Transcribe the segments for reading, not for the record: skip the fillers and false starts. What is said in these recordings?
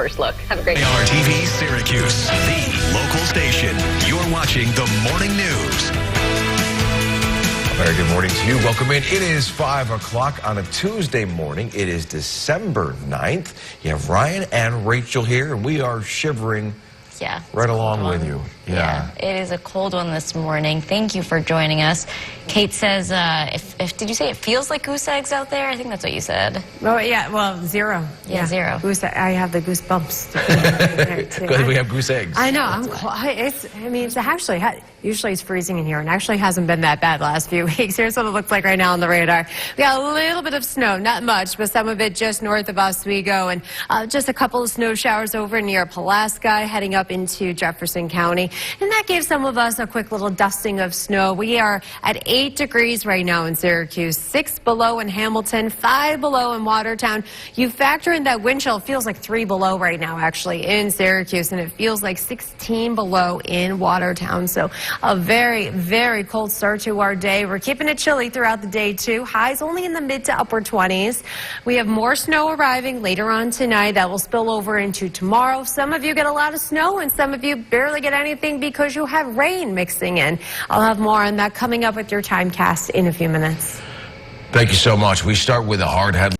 first look. Have a great day. TV Syracuse, the local station. You're watching the morning news. Very good morning to you. Welcome in. It is 5 o'clock on a Tuesday morning. It is December 9th. You have Ryan and Rachel here, and we are shivering right along with you. Yeah, it is a cold one this morning. Thank you for joining us. Kate says, did you say it feels like goose eggs out there? I think that's what you said. Oh, yeah, well, zero. Yeah, zero. I have the goosebumps. Because we have goose eggs. I know. It's actually, usually it's freezing in here, and actually hasn't been that bad the last few weeks. Here's what it looks like right now on the radar. We got a little bit of snow, not much, but some of it just north of Oswego, and just a couple of snow showers over near Pulaski, heading up into Jefferson County. And that gave some of us a quick little dusting of snow. We are at 8 degrees right now in Syracuse, 6 below in Hamilton, 5 below in Watertown. You factor in that wind chill, it feels like 3 below right now actually in Syracuse, and it feels like 16 below in Watertown. So a very, very cold start to our day. We're keeping it chilly throughout the day too. Highs only in the mid to upper 20s. We have more snow arriving later on tonight that will spill over into tomorrow. Some of you get a lot of snow and some of you barely get anything because you have rain mixing in. I'll have more on that coming up with your Timecast in a few minutes. Thank you so much. We start with a hard headline.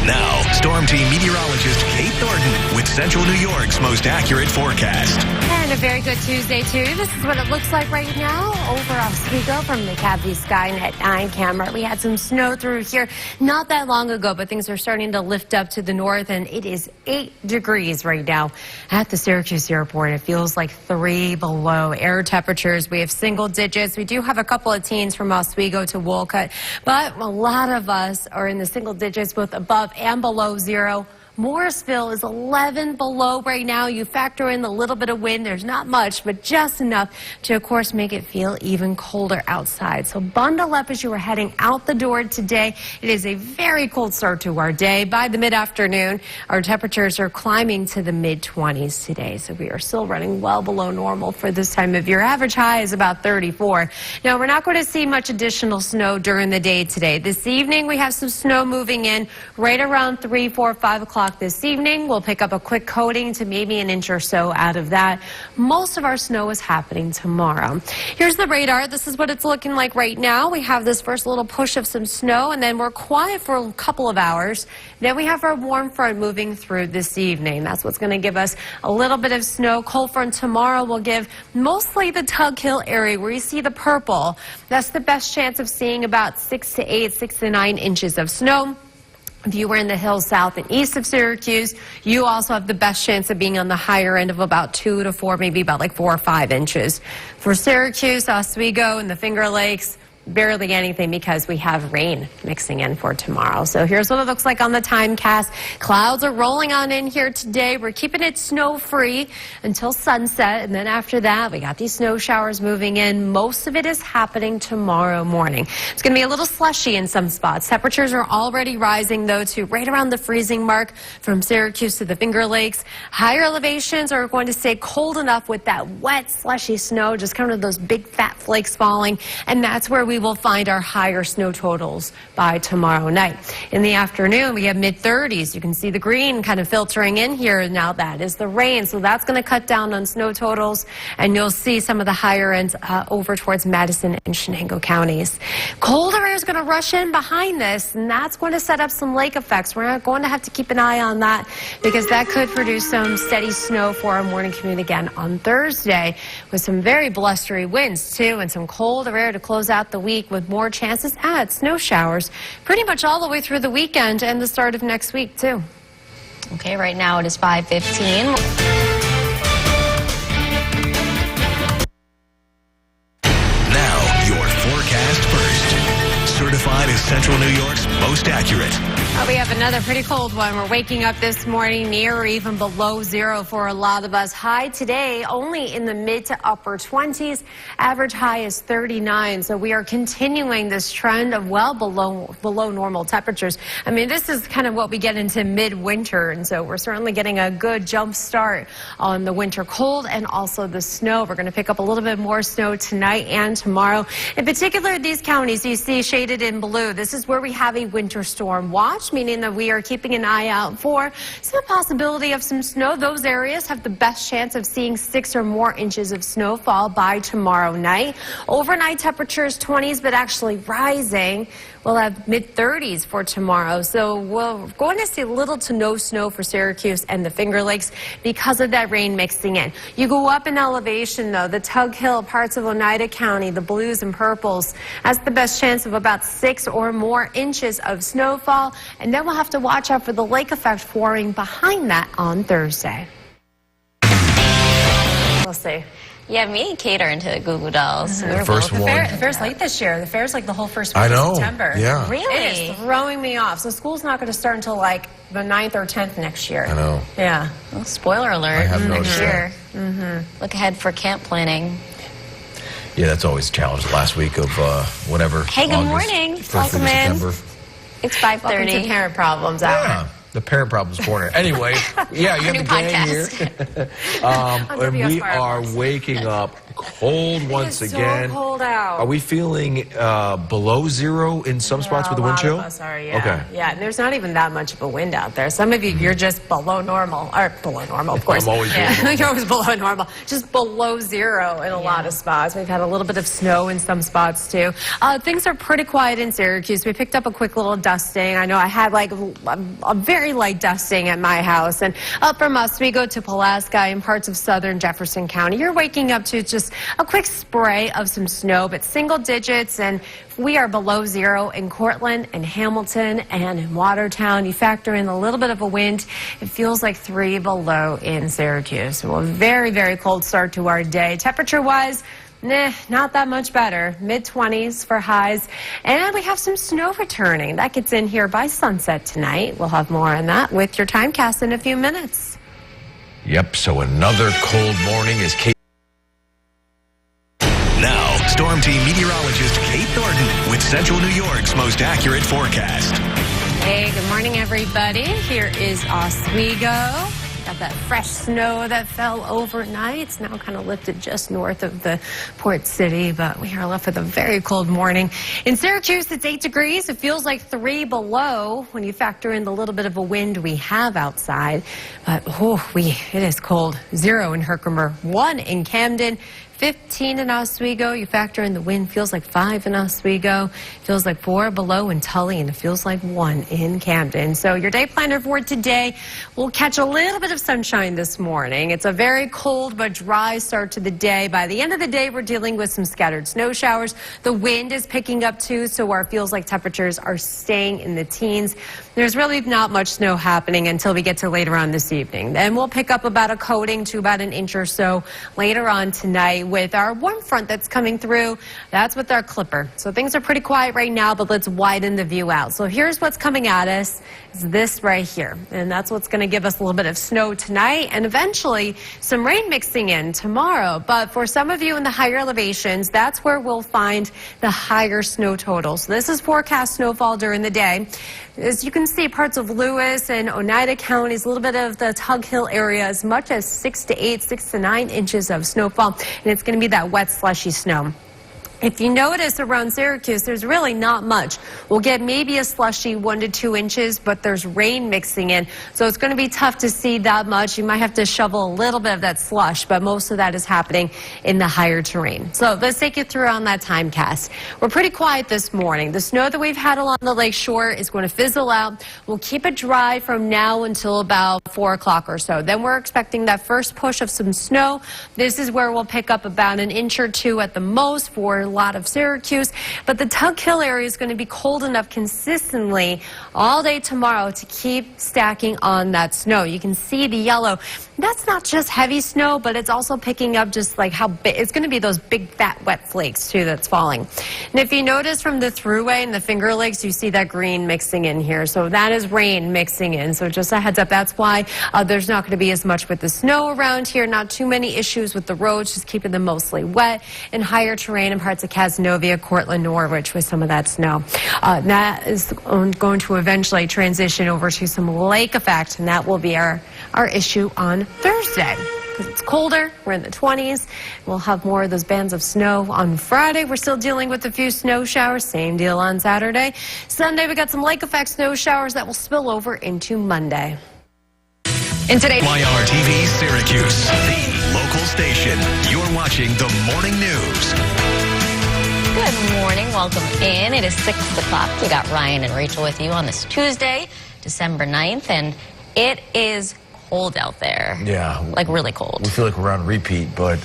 Now, Storm Team meteorologist Kate Thornton with Central New York's most accurate forecast. And a very good Tuesday, too. This is what it looks like right now over Oswego from the Cavity Skynet 9 camera. We had some snow through here not that long ago, but things are starting to lift up to the north, and it is 8 degrees right now at the Syracuse airport. It feels like 3 below. Air temperatures, we have single digits. We do have a couple of teens from Oswego to Wolcott, but a lot of us are in the single digits, both above and below zero. Morrisville is 11 below right now. You factor in a little bit of wind. There's not much, but just enough to, of course, make it feel even colder outside. So bundle up as you are heading out the door today. It is a very cold start to our day. By the mid-afternoon, our temperatures are climbing to the mid-20s today. So we are still running well below normal for this time of year. Average high is about 34. Now, we're not going to see much additional snow during the day today. This evening, we have some snow moving in right around 3, 4, 5 o'clock. This evening. We'll pick up a quick coating to maybe an inch or so out of that. Most of our snow is happening tomorrow. Here's the radar. This is what it's looking like right now. We have this first little push of some snow, and then we're quiet for a couple of hours. Then we have our warm front moving through this evening. That's what's going to give us a little bit of snow. Cold front tomorrow will give mostly the Tug Hill area where you see the purple. That's the best chance of seeing about 6 to 8, 6 to 9 inches of snow. If you were in the hills south and east of Syracuse, you also have the best chance of being on the higher end of about 2 to 4, maybe about like 4 or 5 inches. For Syracuse, Oswego, and the Finger Lakes, barely anything because we have rain mixing in for tomorrow. So here's what it looks like on the Timecast. Clouds are rolling on in here today. We're keeping it snow-free until sunset, and then after that, we got these snow showers moving in. Most of it is happening tomorrow morning. It's going to be a little slushy in some spots. Temperatures are already rising, though, to right around the freezing mark from Syracuse to the Finger Lakes. Higher elevations are going to stay cold enough with that wet, slushy snow, just kind of those big fat flakes falling, and that's where we will find our higher snow totals by tomorrow night. In the afternoon, we have mid-30s. You can see the green kind of filtering in here. Now that is the rain, so that's going to cut down on snow totals, and you'll see some of the higher ends over towards Madison and Shenango counties. Colder air is going to rush in behind this, and that's going to set up some lake effects. We're not going to have to keep an eye on that because that could produce some steady snow for our morning commute again on Thursday with some very blustery winds, too, and some colder air to close out the week with more chances at snow showers pretty much all the way through the weekend and the start of next week, too. Okay, right now it is 5:15. Now, your forecast first. Certified as Central New York's most accurate. We have another pretty cold one. We're waking up this morning near or even below zero for a lot of us. High today only in the mid to upper 20s. Average high is 39. So we are continuing this trend of well below normal temperatures. I mean, this is kind of what we get into midwinter. And so we're certainly getting a good jump start on the winter cold and also the snow. We're going to pick up a little bit more snow tonight and tomorrow. In particular, these counties you see shaded in blue. This is where we have a winter storm watch. watch, meaning that we are keeping an eye out for some possibility of some snow. Those areas have the best chance of seeing 6 or more inches of snowfall by tomorrow night. Overnight temperatures 20s, but actually rising. We'll have mid-30s for tomorrow. So we're going to see little to no snow for Syracuse and the Finger Lakes because of that rain mixing in. You go up in elevation, though, the Tug Hill, parts of Oneida County, the blues and purples, that's the best chance of about 6 or more inches of snowfall. And then we'll have to watch out for the lake effect forming behind that on Thursday. We'll see. Yeah, me and Kate are into Goo Goo Dolls. The first one. The fair's late this year. The fair's like the whole first week I know. of September. Yeah. Really? It is throwing me off. So school's not going to start until like the 9th or 10th next year. I know. Yeah. Well, spoiler alert. I have next noticed year. Look ahead for camp planning. Yeah, that's always a challenge. The last week of whatever. Hey, good August, morning. First week of Welcome in. September. It's Welcome to 5:30. Parent Problems Hour. Yeah, the Parent Problems Corner. Anyway, yeah, you have New the gang podcast. here. And we WS are Fireworks. waking up cold once It is again. so cold out. Are we feeling below zero in some spots with the wind chill? A lot of us are, yeah. Okay. Yeah, and there's not even that much of a wind out there. Some of you, you're just below normal. Or below normal, of course. I'm always below normal. You're always below normal. Just below zero in a lot of spots. We've had a little bit of snow in some spots, too. Things are pretty quiet in Syracuse. We picked up a quick little dusting. I know I had like a very light dusting at my house. And up from Oswego to Pulaski and parts of southern Jefferson County, you're waking up to just a quick spray of some snow, but single digits, and we are below zero in Cortland and Hamilton and in Watertown. You factor in a little bit of a wind, it feels like 3 below in Syracuse. So a very, very cold start to our day. Temperature-wise, not that much better. Mid-20s for highs. And we have some snow returning. That gets in here by sunset tonight. We'll have more on that with your timecast in a few minutes. Yep, so another cold morning is Kate. Now, Storm Team meteorologist Kate Thornton with Central New York's most accurate forecast. Hey, good morning, everybody. Here is Oswego. Got that fresh snow that fell overnight. It's now kind of lifted just north of the port city, but we are left with a very cold morning. In Syracuse, it's 8 degrees. It feels like 3 below when you factor in the little bit of a wind we have outside. But it is cold. 0 in Herkimer, 1 in Camden, 15 in Oswego. You factor in the wind, feels like 5 in Oswego. Feels like 4 below in Tully, and it feels like 1 in Camden. So your day planner for today, we'll catch a little bit of sunshine this morning. It's a very cold but dry start to the day. By the end of the day, we're dealing with some scattered snow showers. The wind is picking up too, so our feels like temperatures are staying in the teens. There's really not much snow happening until we get to later on this evening. Then we'll pick up about a coating to about an inch or so later on tonight with our warm front that's coming through. That's with our clipper. So things are pretty quiet right now, but let's widen the view out. So here's what's coming at us. Is this right here. And that's what's going to give us a little bit of snow tonight and eventually some rain mixing in tomorrow. But for some of you in the higher elevations, that's where we'll find the higher snow totals. So this is forecast snowfall during the day. As you can see, parts of Lewis and Oneida counties, a little bit of the Tug Hill area, as much as 6 to 8, 6 to 9 inches of snowfall. And it's going to be that wet, slushy snow. If you notice around Syracuse, there's really not much. We'll get maybe a slushy 1 to 2 inches, but there's rain mixing in. So it's going to be tough to see that much. You might have to shovel a little bit of that slush, but most of that is happening in the higher terrain. So let's take you through on that timecast. We're pretty quiet this morning. The snow that we've had along the lake shore is going to fizzle out. We'll keep it dry from now until about 4 o'clock or so. Then we're expecting that first push of some snow. This is where we'll pick up about an inch or 2 at the most for a lot of Syracuse, but the Tug Hill area is going to be cold enough consistently all day tomorrow to keep stacking on that snow. You can see the yellow. That's not just heavy snow, but it's also picking up just like how big. It's going to be those big fat wet flakes too that's falling. And if you notice from the Thruway and the Finger Lakes, you see that green mixing in here. So that is rain mixing in. So just a heads up, that's why there's not going to be as much with the snow around here. Not too many issues with the roads, just keeping them mostly wet and higher terrain in parts of Cazenovia, Cortland, Norwich with some of that snow. That is going to eventually transition over to some lake effect, and that will be our issue on Thursday. because it's colder. We're in the 20s. We'll have more of those bands of snow on Friday. We're still dealing with a few snow showers. Same deal on Saturday. Sunday, we got some lake effect snow showers that will spill over into Monday. In today's YRTV Syracuse, the local station. You're watching the morning news. Good morning. Welcome in. It is 6 o'clock. We got Ryan and Rachel with you on this Tuesday, December 9th, and it is cold out there. Yeah. Like really cold. We feel like we're on repeat, but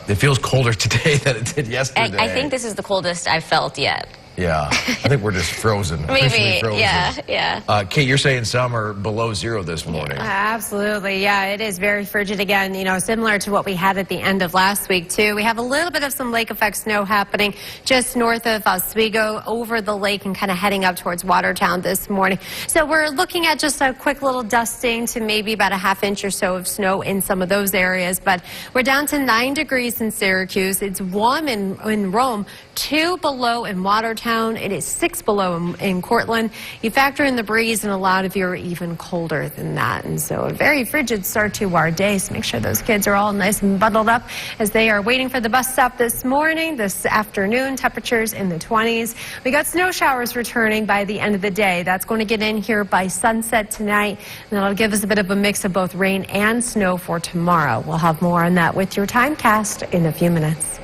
it feels colder today than it did yesterday. I think this is the coldest I've felt yet. Yeah. I think we're just frozen. Maybe. Frozen. Yeah. Kate, you're saying some are below zero this morning. Absolutely. Yeah, it is very frigid again, similar to what we had at the end of last week, too. We have a little bit of some lake effect snow happening just north of Oswego over the lake and kind of heading up towards Watertown this morning. So we're looking at just a quick little dusting to maybe about a half inch or so of snow in some of those areas. But we're down to 9 degrees in Syracuse. It's 1 in Rome, 2 below in Watertown. It is 6 below in Cortland. You factor in the breeze, and a lot of you are even colder than that. And so a very frigid start to our day. So make sure those kids are all nice and bundled up as they are waiting for the bus stop this morning. This afternoon, temperatures in the 20s. We got snow showers returning by the end of the day. That's going to get in here by sunset tonight. And that'll give us a bit of a mix of both rain and snow for tomorrow. We'll have more on that with your Timecast in a few minutes.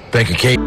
Thank you, Kate.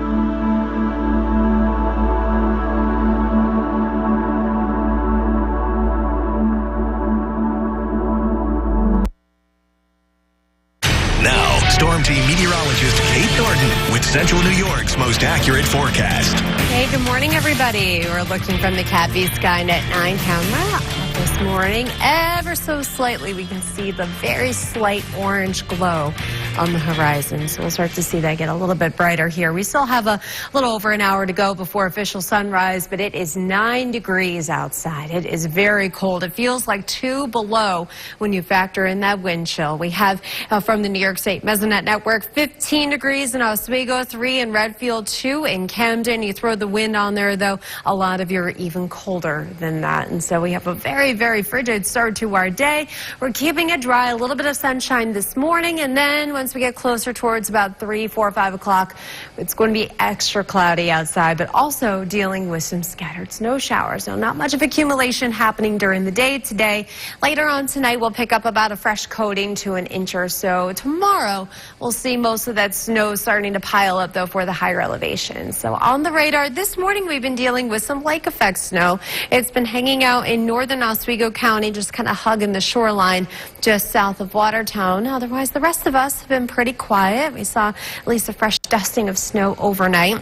Now, Storm Team meteorologist Kate Thornton with Central New York's most accurate forecast. Hey, good morning, everybody. We're looking from the CATV Skynet 9 camera this morning. Ever so slightly, we can see the very slight orange glow on the horizon. So we'll start to see that get a little bit brighter here. We still have a little over an hour to go before official sunrise, but it is 9 degrees outside. It is very cold. It feels like 2 below when you factor in that wind chill. We have from the New York State Mesonet Network, 15 degrees in Oswego, 3 in Redfield, 2 in Camden. You throw the wind on there, though, a lot of you are even colder than that. And so we have a very, very frigid start to our day. We're keeping it dry, a little bit of sunshine this morning, and then once we get closer towards about 3, 4, 5 o'clock, it's going to be extra cloudy outside, but also dealing with some scattered snow showers. Now, not much of accumulation happening during the day today. Later on tonight, we'll pick up about a fresh coating to an inch or so. Tomorrow, we'll see most of that snow starting to pile up, though, for the higher elevations. So on the radar this morning, we've been dealing with some lake effect snow. It's been hanging out in northern Oswego County, just kind of hugging the shoreline just south of Watertown. Otherwise, the rest of us have been pretty quiet. We saw at least a fresh dusting of snow overnight.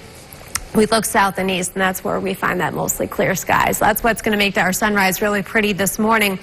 We look south and east, and that's where we find that mostly clear skies. That's what's going to make our sunrise really pretty this morning.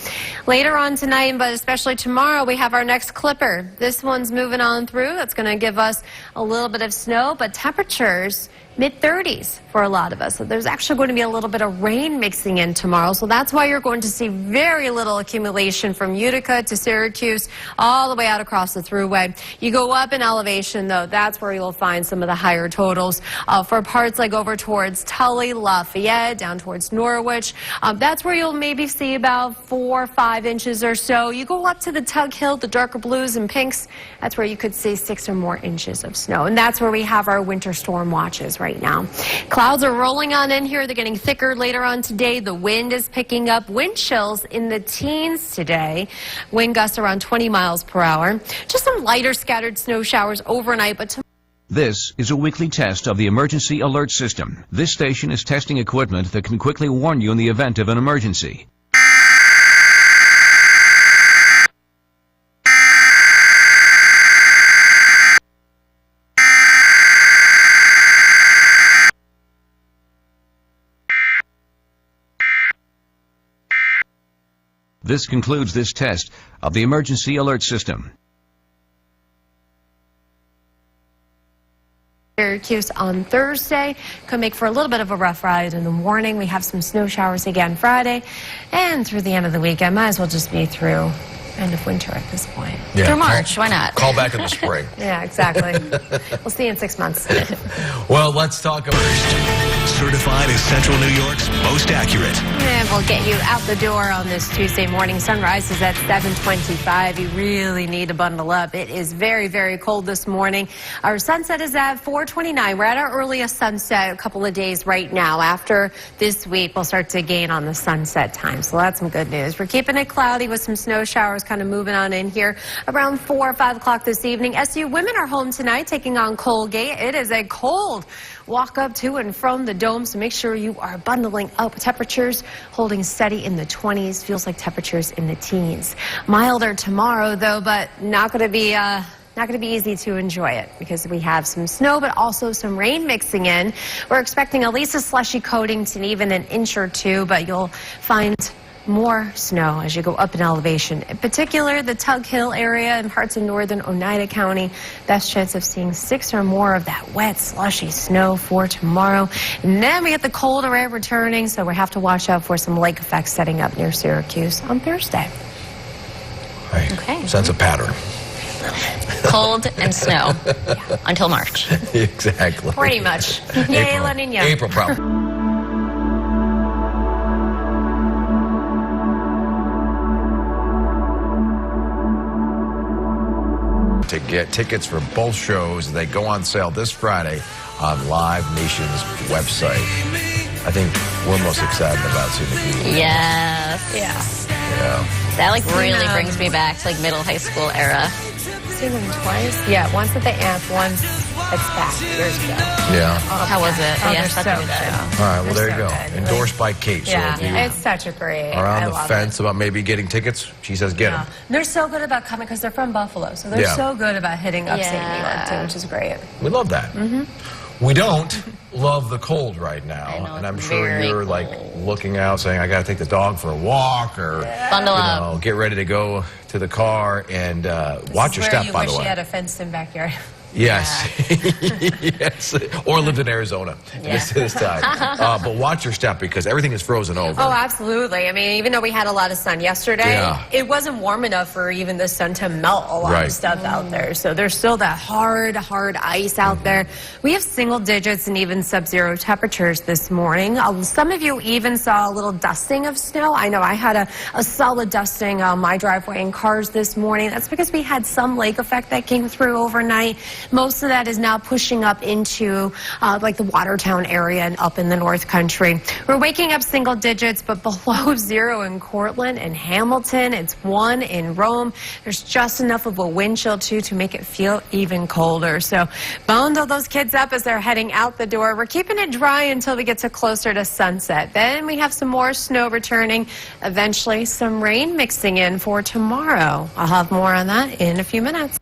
Later on tonight, but especially tomorrow, we have our next clipper. This one's moving on through. That's going to give us a little bit of snow, but temperatures mid-30s for a lot of us. So there's actually going to be a little bit of rain mixing in tomorrow. So that's why you're going to see very little accumulation from Utica to Syracuse all the way out across the thruway. You go up in elevation, though, that's where you'll find some of the higher totals. For parts like over towards Tully, Lafayette, down towards Norwich, that's where you'll maybe see about 4 or 5 inches or so. You go up to the Tug Hill, the darker blues and pinks, that's where you could see 6 or more inches of snow. And that's where we have our winter storm watches right now. Clouds are rolling on in here. They're getting thicker later on today. The wind is picking up. Wind chills in the teens today. Wind gusts around 20 miles per hour. Just some lighter scattered snow showers overnight, but tomorrow. This is a weekly test of the emergency alert system. This station is testing equipment that can quickly warn you in the event of an emergency. This concludes this test of the emergency alert system. Syracuse on Thursday could make for a little bit of a rough ride in the morning. We have some snow showers again Friday, and through the end of the weekend. Might as well just be through end of winter at this point. Yeah, Through March, why not? Call back in the spring. Yeah, exactly. We'll see you in 6 months. Well, let's talk about Certified as Central New York's most accurate. And we'll get you out the door on this Tuesday morning. Sunrise is at 7:25. You really need to bundle up. It is very, very cold this morning. Our sunset is at 4:29. We're at our earliest sunset a couple of days right now. After this week, we'll start to gain on the sunset time. So that's some good news. We're keeping it cloudy with some snow showers kind of moving on in here around 4 or 5 o'clock this evening. SU women are home tonight taking on Colgate. It is a cold walk up to and from the dome, so make sure you are bundling up. Temperatures holding steady in the 20s. Feels like temperatures in the teens. Milder tomorrow, though, but not going to be easy to enjoy it because we have some snow, but also some rain mixing in. We're expecting at least a slushy coating to even an inch or two, but you'll find more snow as you go up in elevation. In particular, the Tug Hill area and parts of northern Oneida County. Best chance of seeing 6 or more of that wet, slushy snow for tomorrow. And then we get the colder air returning, so we have to watch out for some lake effects setting up near Syracuse on Thursday. Right. Okay. Sense a pattern. Cold and snow until March. Exactly. Pretty much. Yay, La Nina. April, probably. To get tickets for both shows, they go on sale this Friday on Live Nation's website. I think we're most excited about seeing the people. Yes. Yeah. That really brings me back to like middle high school era. Seen them twice? Yeah, once at the Amp, once at SPAC years ago. Yeah. How was it? Oh, Yeah, they're such so a good good. show. All right, well, They're there you so go. good. Endorsed by Kate. So if you It's such a great. are I on the love fence about maybe getting tickets, she says get them. They're so good about coming because they're from Buffalo, so they're Yeah. so good about hitting upstate New York too, which is great. We love that. We don't love the cold right now, I know, and I'm it's sure very you're like cold. looking out saying, I got to take the dog for a walk, or Bundle up. get ready to go to the car and watch your step, by the way. You wish you had a fenced-in backyard. Yes. Yes. Or lived in Arizona this time. But watch your step because everything is frozen over. Oh, absolutely. I mean, even though we had a lot of sun yesterday, it wasn't warm enough for even the sun to melt a lot of stuff out there. So there's still that hard ice out there. We have single digits and even sub-zero temperatures this morning. Some of you even saw a little dusting of snow. I know I had a solid dusting on my driveway and cars this morning. That's because we had some lake effect that came through overnight. Most of that is now pushing up into like the Watertown area and up in the North Country. We're waking up single digits, but below 0 in Cortland and Hamilton. It's 1 in Rome. There's just enough of a wind chill, too, to make it feel even colder. So bundle those kids up as they're heading out the door. We're keeping it dry until we get to closer to sunset. Then we have some more snow returning. Eventually, some rain mixing in for tomorrow. I'll have more on that in a few minutes.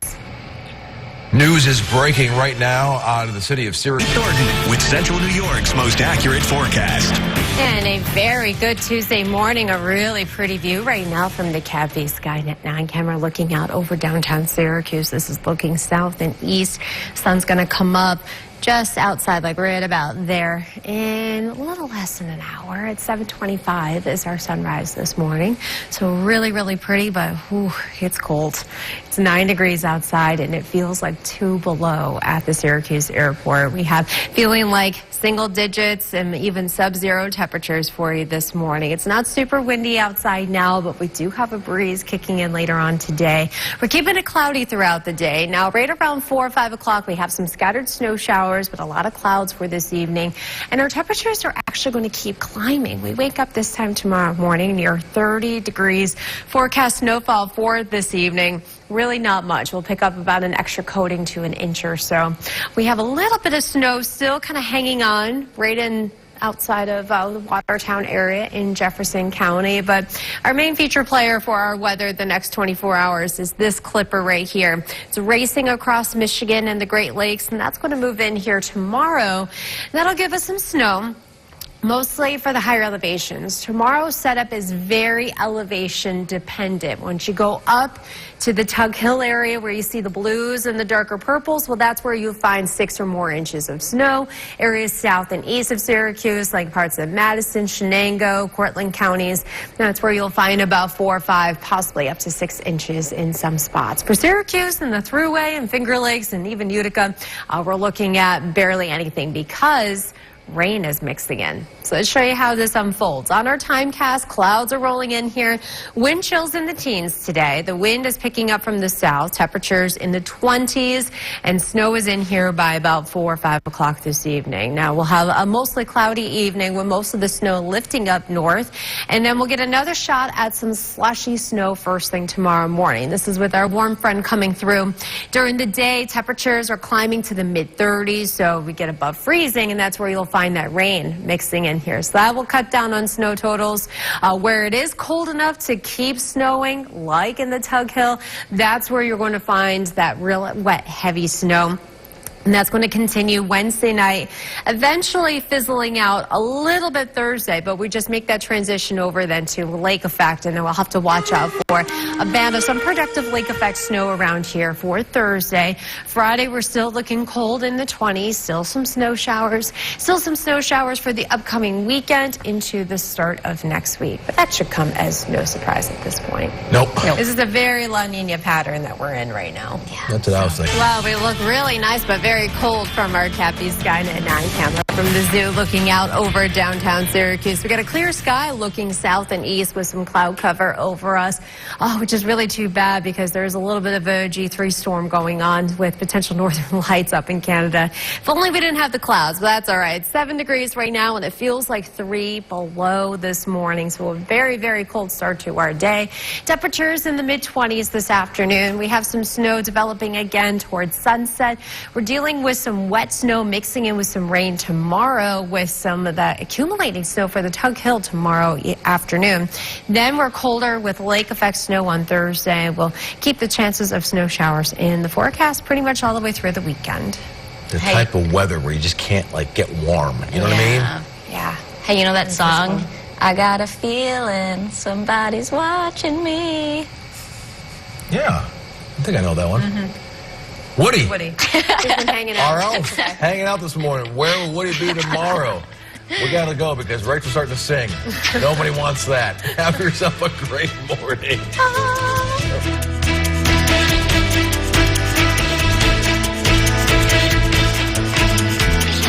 News is breaking right now out of the city of Syracuse. Thornton with Central New York's most accurate forecast. And a very good Tuesday morning. A really pretty view right now from the ITheir Skynet 9 camera looking out over downtown Syracuse. This is looking south and east. Sun's going to come up just outside, like right about there, in a little less than an hour. At 7:25 is our sunrise this morning. So really, really pretty, but whew, it's cold. It's 9 degrees outside, and it feels like 2 below at the Syracuse airport. We have feeling like single digits and even sub-zero temperatures for you this morning. It's not super windy outside now, but we do have a breeze kicking in later on today. We're keeping it cloudy throughout the day. Now, right around 4 or 5 o'clock, we have some scattered snow showers, but a lot of clouds for this evening. And our temperatures are actually going to keep climbing. We wake up this time tomorrow morning near 30 degrees. Forecast snowfall for this evening. Really not much. We'll pick up about an extra coating to an inch or so. We have a little bit of snow still kind of hanging on right in outside of the Watertown area in Jefferson County. But our main feature player for our weather the next 24 hours is this clipper right here. It's racing across Michigan and the Great Lakes, and that's going to move in here tomorrow. That'll give us some snow. Mostly for the higher elevations. Tomorrow's setup is very elevation dependent. Once you go up to the Tug Hill area where you see the blues and the darker purples, well, that's where you'll find 6 or more inches of snow. Areas south and east of Syracuse, like parts of Madison, Shenango, Cortland counties, that's where you'll find about 4 or 5, possibly up to 6 inches in some spots. For Syracuse and the Thruway and Finger Lakes and even Utica, we're looking at barely anything because rain is mixing in. So let's show you how this unfolds. On our timecast, clouds are rolling in here. Wind chills in the teens today. The wind is picking up from the south. Temperatures in the 20s, and snow is in here by about 4 or 5 o'clock this evening. Now we'll have a mostly cloudy evening with most of the snow lifting up north, and then we'll get another shot at some slushy snow first thing tomorrow morning. This is with our warm front coming through. During the day, temperatures are climbing to the mid-30s, so we get above freezing, and that's where you'll find that rain mixing in here. So that will cut down on snow totals. Where it is cold enough to keep snowing, like in the Tug Hill, that's where you're going to find that real wet, heavy snow. And that's going to continue Wednesday night, eventually fizzling out a little bit Thursday, but we just make that transition over then to lake effect, and then we'll have to watch out for a band of some productive lake effect snow around here for Thursday. Friday, we're still looking cold in the 20s, still some snow showers for the upcoming weekend into the start of next week. But that should come as no surprise at this point. Nope. This is a very La Nina pattern that we're in right now. That's what I was thinking. Well, we look really nice, but very cold from our Cappy Skynet 9 camera from the zoo looking out over downtown Syracuse. We got a clear sky looking south and east with some cloud cover over us, which is really too bad because there's a little bit of a G3 storm going on with potential northern lights up in Canada. If only we didn't have the clouds, but that's all right. 7 degrees right now, and it feels like 3 below this morning, so a very, very cold start to our day. Temperatures in the mid-20s this afternoon. We have some snow developing again towards sunset. We're dealing with some wet snow mixing in with some rain tomorrow, with some of the accumulating snow for the Tug Hill tomorrow afternoon. Then we're colder with lake effect snow on Thursday. We'll keep the chances of snow showers in the forecast pretty much all the way through the weekend. The type of weather where you just can't like get warm. You know what I mean? Yeah. Hey, you know that song? I got a feeling somebody's watching me. Yeah. I think I know that one. Woody. He's been hanging out. Our own. Hanging out this morning. Where will Woody be tomorrow? We got to go because Rachel's starting to sing. Nobody wants that. Have yourself a great morning.